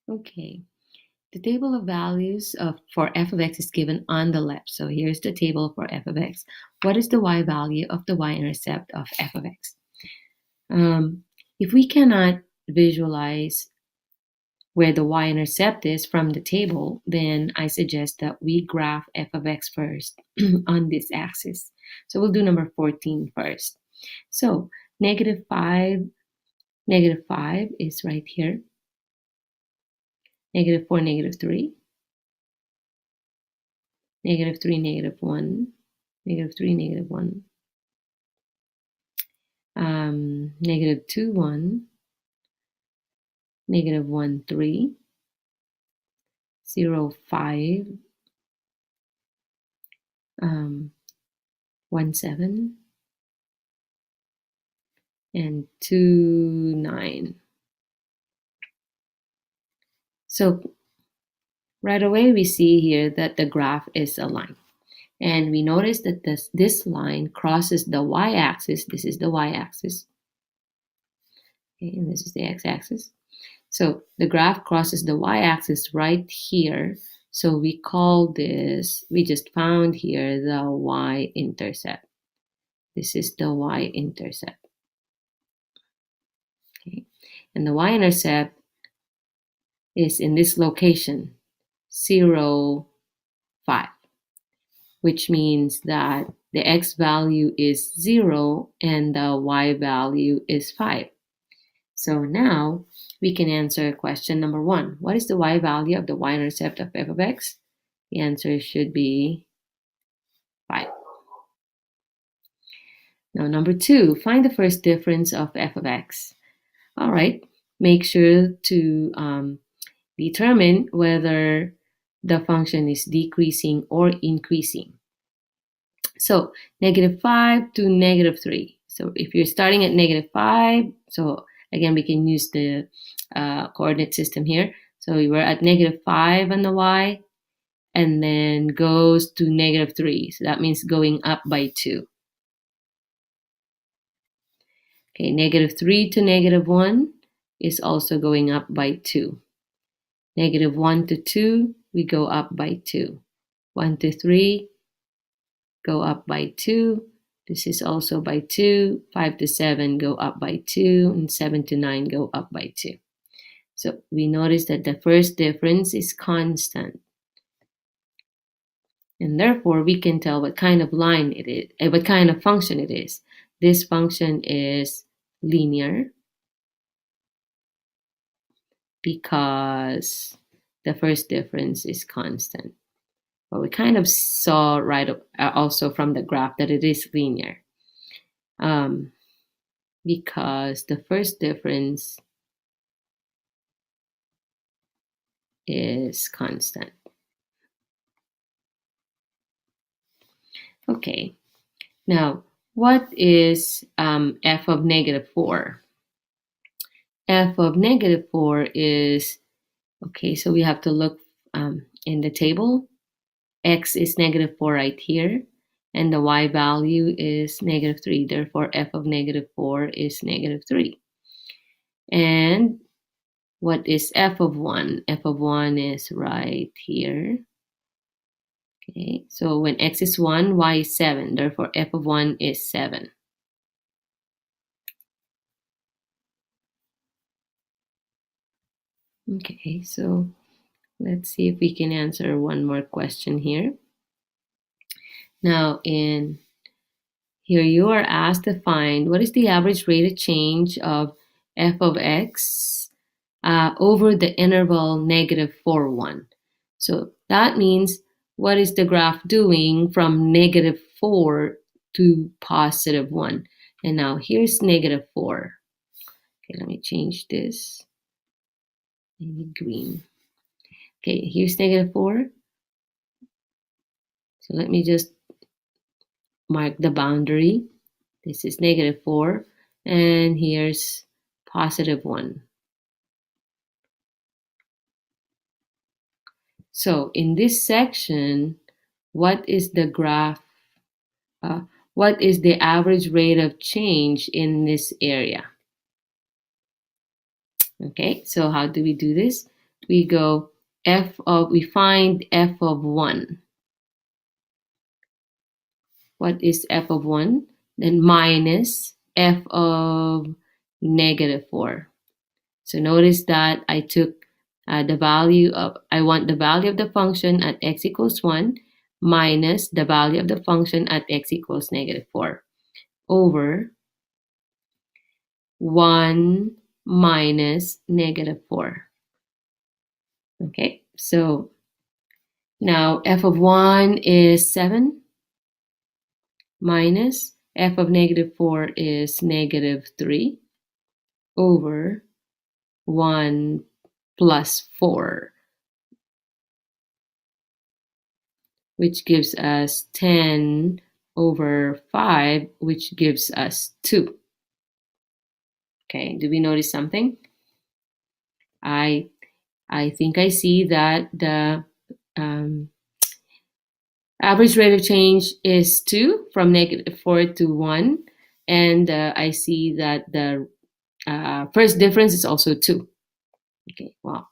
Okay, the table of values for f of x is given on the left. So here's the table for f of x. What is the y value of the y-intercept of f of x? If we cannot visualize where the y-intercept is from the table, then I suggest that we graph f of x first on this axis. So we'll do number 14 first. So negative 5 is right here. Negative 4, negative 3. Negative 3, negative 1. Negative 3, negative 1. Negative 2, 1. Negative 1, 3. 0, 5. 1, 7. And 2, 9. So right away we see here that the graph is a line. And we notice that this line crosses the y-axis. This is the y-axis. Okay, and this is the x-axis. So the graph crosses the y-axis right here. So we call this, we just found here the y-intercept. This is the y-intercept. Okay, and the y-intercept is in this location, 0, 5, which means that the x value is 0 and the y value is 5. So now we can answer question number 1. What is the y value of the y-intercept of f of x? The answer should be 5. Now number 2, find the first difference of f of x. All right, make sure to determine whether the function is decreasing or increasing. So negative 5 to negative 3. So if you're starting at negative 5, so again, we can use the coordinate system here. So we were at negative 5 on the y, and then goes to negative 3. So that means going up by 2. Okay, negative 3 to negative 1 is also going up by 2. Negative 1 to 2, we go up by 2. 1 to 3, go up by 2. This is also by 2. 5 to 7, go up by 2. And 7 to 9, go up by 2. So we notice that the first difference is constant. And therefore, we can tell what kind of line it is, what kind of function it is. This function is linear because the first difference is constant. But we kind of saw right also from the graph that it is linear because the first difference is constant. Okay, now what is f of negative 4? F of negative 4 is, okay, so we have to look in the table. X is negative 4 right here, and the y value is negative 3. Therefore, f of negative 4 is negative 3. And what is f of 1? F of 1 is right here. Okay, so when x is 1, y is 7. Therefore, f of 1 is 7. Okay, so let's see if we can answer one more question here. Now, in here you are asked to find what is the average rate of change of f of x over the interval negative 4, 1. So that means what is the graph doing from negative 4 to positive 1? And now here's negative 4. Okay, let me change this. Maybe green. Okay, here's negative 4. So let me just mark the boundary. This is negative 4. And here's positive 1. So in this section, what is the graph? What is the average rate of change in this area? Okay, so how do we do this? we go we find f of 1. What is f of 1? Then minus f of -4. So notice that I took I want the value of the function at x equals 1 minus the value of the function at x equals -4 over 1 minus -4. Okay, so now f of 1 is 7 minus f of -4 is -3 over 1 plus 4, which gives us 10 over 5, which gives us 2. Okay, do we notice something? I think I see that the average rate of change is 2 from -4 to 1. And I see that the first difference is also 2. Okay, wow.